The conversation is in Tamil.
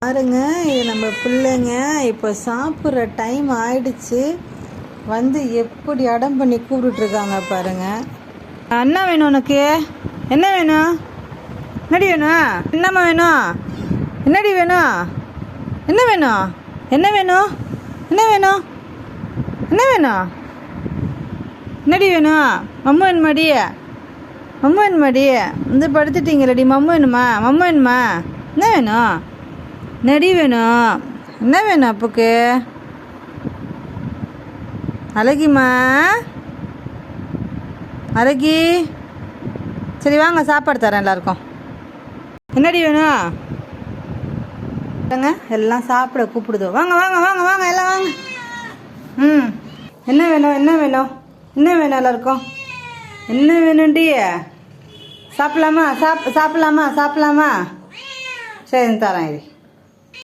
பாருங்க, இது நம்ம பிள்ளைங்க இப்போ சாப்பிட்ற டைம் ஆயிடுச்சு. வந்து எப்படி அடம் பண்ணி கூப்பிட்டுருக்காங்க பாருங்க. என்ன வேணும் உனக்கு? என்ன வேணும்? என்னடி வேணும்? என்னம்மா வேணும்? என்னடி வேணும்? என்ன வேணும்? என்ன வேணும்? என்ன வேணும்? என்ன வேணும்? என்னடி வேணும்? மம்மு வேணுமாடி? மம்மு வேணுமாடி? வந்து படுத்துட்டீங்களடி? மம்மு வேணுமா? மம்மு வேணுமா? என்ன வேணும்? நெடி வேணும். என்ன வேணும் அப்புக்கு? அழகிமா, அழகி, சரி வாங்க சாப்பாடு தரேன் எல்லாருக்கும். என்னடி வேணும்? எல்லாம் சாப்பிட கூப்பிடுதோ. வாங்க வாங்க வாங்க வாங்க எல்லாம் வாங்க. என்ன வேணும்? என்ன வேணும்? என்ன வேணும் எல்லாருக்கும்? என்ன வேணும்டி? சாப்பிடலாமா? சாப்பிடலாமா? சாப்பிடலாமா? சரி தரேன். இது